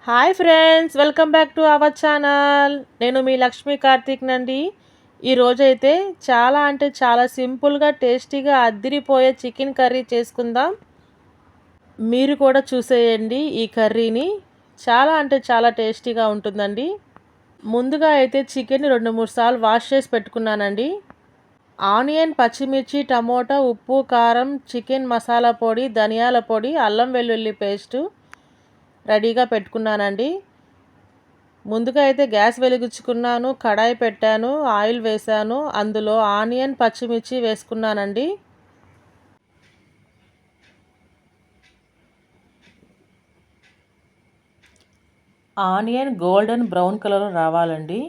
Hi friends, welcome back to our channel. నేను మీ లక్ష్మీ కార్తీక్ నండి. ఈరోజైతే చాలా అంటే చాలా సింపుల్గా టేస్టీగా అద్దిరిపోయే చికెన్ కర్రీ చేసుకుందాం. మీరు కూడా చూసేయండి ఈ కర్రీని. చాలా అంటే చాలా టేస్టీగా ఉంటుందండి. ముందుగా అయితే చికెన్ 2-3 సార్లు వాష్ చేసి పెట్టుకున్నానండి. ఆనియన్, పచ్చిమిర్చి, టమోటా, ఉప్పు, కారం, చికెన్ మసాలా పొడి, ధనియాల పొడి, అల్లం వెల్లుల్లి పేస్టు రెడీగా పెట్టుకున్నానండి. ముందుగా అయితే గ్యాస్ వెలిగించుకున్నాను, కడాయి పెట్టాను, ఆయిల్ వేసాను, అందులో ఆనియన్, పచ్చిమిర్చి వేసుకున్నానండి. ఆనియన్ గోల్డెన్ బ్రౌన్ కలర్ రావాలండి.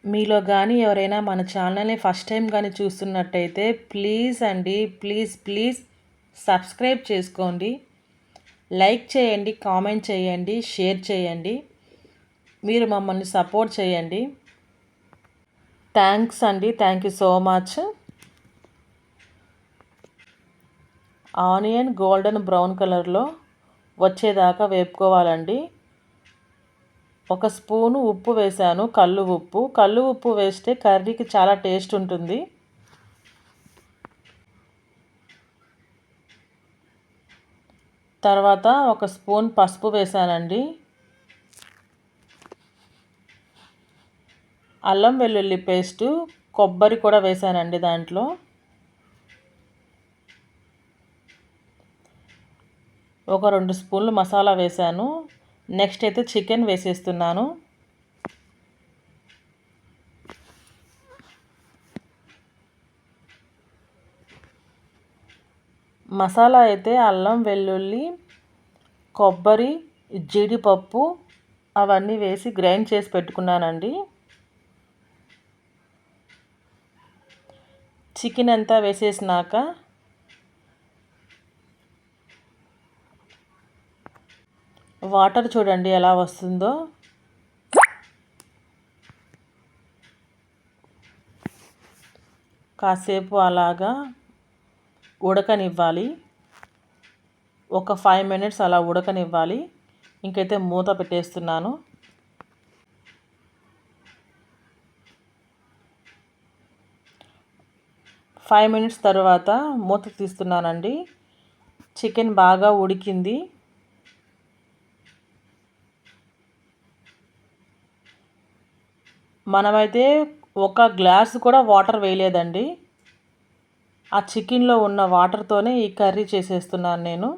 మీలో కానీ ఎవరైనా మన ఛానల్ని ఫస్ట్ టైం కానీ చూస్తున్నట్టయితే ప్లీజ్ అండి, ప్లీజ్ ప్లీజ్ సబ్స్క్రైబ్ చేసుకోండి, లైక్ చేయండి, కామెంట్ చేయండి, షేర్ చేయండి. మీరు మమ్మల్ని సపోర్ట్ చేయండి. థ్యాంక్స్ అండి, thank you so much. Onion golden brown కలర్లో వచ్చేదాకా వేపుకోవాలండి. 1 స్పూను ఉప్పు వేసాను, కల్లు ఉప్పు. కల్లు ఉప్పు వేస్తే కర్రీకి చాలా టేస్ట్ ఉంటుంది. తర్వాత 1 స్పూన్ పసుపు వేసానండి. అల్లం వెల్లుల్లి పేస్టు, కొబ్బరి కూడా వేసానండి దాంట్లో. ఒక 2 స్పూన్లు మసాలా వేసాను. నెక్స్ట్ అయితే చికెన్ వేసేస్తున్నాను. మసాలా అయితే అల్లం వెల్లుల్లి, కొబ్బరి, జీడిపప్పు అవన్నీ వేసి గ్రైండ్ చేసి పెట్టుకున్నానండి. చికెన్ అంతా వేసేసినాక వాటర్ చూడండి ఎలా వస్తుందో. కాసేపు అలాగా ఉడకనివ్వాలి. ఒక 5 మినిట్స్ అలా ఉడకనివ్వాలి. ఇంకైతే మూత పెట్టేస్తున్నాను. 5 మినిట్స్ తర్వాత మూత తీస్తున్నానండి. చికెన్ బాగా ఉడికింది. మనమైతే ఒక గ్లాసు కూడా వాటర్ వేయలేదండి. ఆ చికెన్లో ఉన్న వాటర్తోనే ఈ కర్రీ చేసేస్తున్నాను నేను.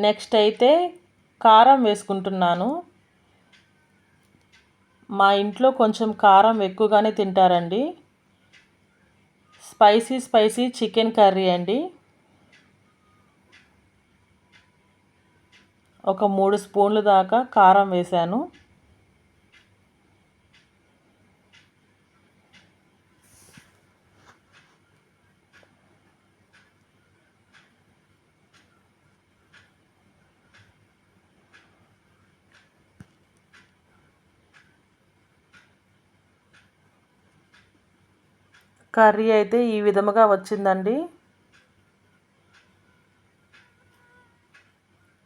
నెక్స్ట్ అయితే కారం వేసుకుంటున్నాను. మా ఇంట్లో కొంచెం కారం ఎక్కువగానే తింటారండి. స్పైసీ స్పైసీ చికెన్ కర్రీ అండి. ఒక 3 స్పూన్లు దాకా కారం వేశాను. కర్రీ అయితే ఈ విధముగా వచ్చిందండి.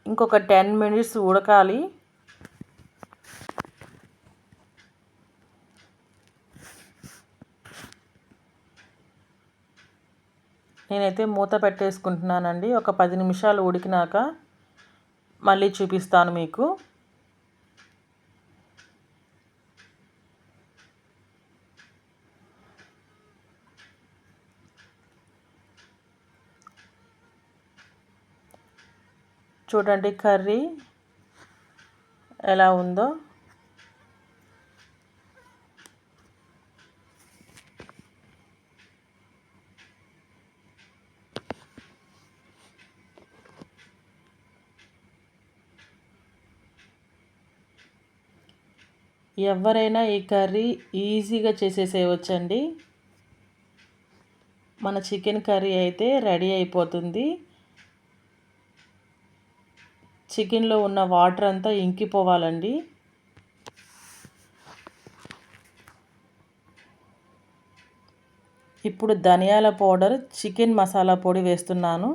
ఇంకొక 10 మినిట్స్ ఉడకాలి. నేనైతే మూత పెట్టేసుకుంటున్నానండి. ఒక 10 నిమిషాలు ఉడికినాక మళ్ళీ చూపిస్తాను మీకు. చూడండి కర్రీ ఎలా ఉందో. ఎవరైనా ఈ కర్రీ ఈజీగా చేసేసేయవచ్చండి. మన చికెన్ కర్రీ అయితే రెడీ అయిపోతుంది. చికెన్లో ఉన్న వాటర్ అంతా ఇంకిపోవాలండి. ఇప్పుడు ధనియాల పౌడర్, చికెన్ మసాలా పొడి వేస్తున్నాను.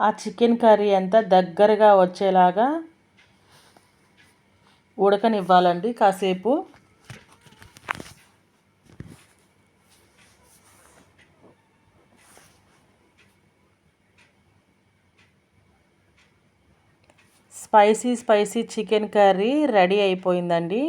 ఆ చికెన్ కర్రీ అంతా దగ్గరగా వచ్చేలాగా ఉడకనివ్వాలండి కాసేపు. స్పైసీ చికెన్ కర్రీ రెడీ అయిపోయిందండి.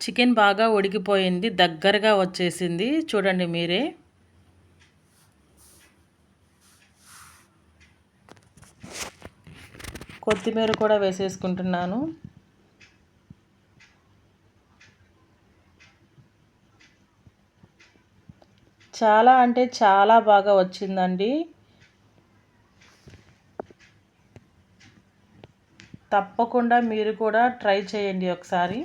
చికెన్ బాగా ఉడికిపోయింది, దగ్గరగా వచ్చేసింది. చూడండి మీరే. కొత్తిమీర కూడా వేసేసుకుంటున్నాను. చాలా అంటే చాలా బాగా వచ్చిందండి. తప్పకుండా మీరు కూడా ట్రై చేయండి ఒకసారి.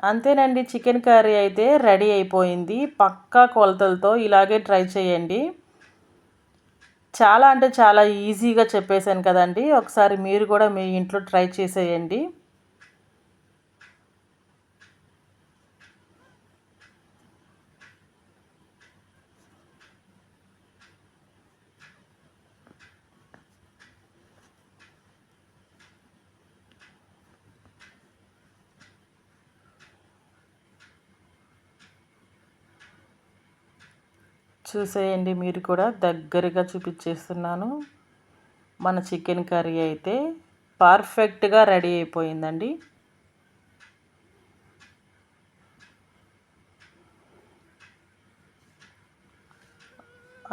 అంతేనండి, చికెన్ కర్రీ అయితే రెడీ అయిపోయింది. పక్కా కొలతలతో ఇలాగే ట్రై చేయండి. చాలా అంటే చాలా ఈజీగా చెప్పేశాను కదండి. ఒకసారి మీరు కూడా మీ ఇంట్లో ట్రై చేసేయండి. చూసేయండి మీరు కూడా, దగ్గరగా చూపించేస్తున్నాను. మన చికెన్ కర్రీ అయితే పర్ఫెక్ట్గా రెడీ అయిపోయిందండి.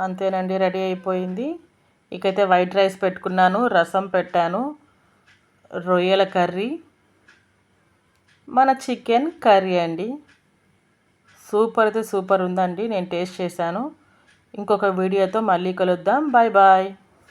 అంతేనండి, రెడీ అయిపోయింది. ఇకైతే వైట్ రైస్ పెట్టుకున్నాను, రసం పెట్టాను, రొయ్యల కర్రీ, మన చికెన్ కర్రీ అండి. సూపర్ అయితే సూపర్ ఉందండి. నేను టేస్ట్ చేశాను. ఇంకొక వీడియోతో మళ్ళీ కలుద్దాం. Bye bye.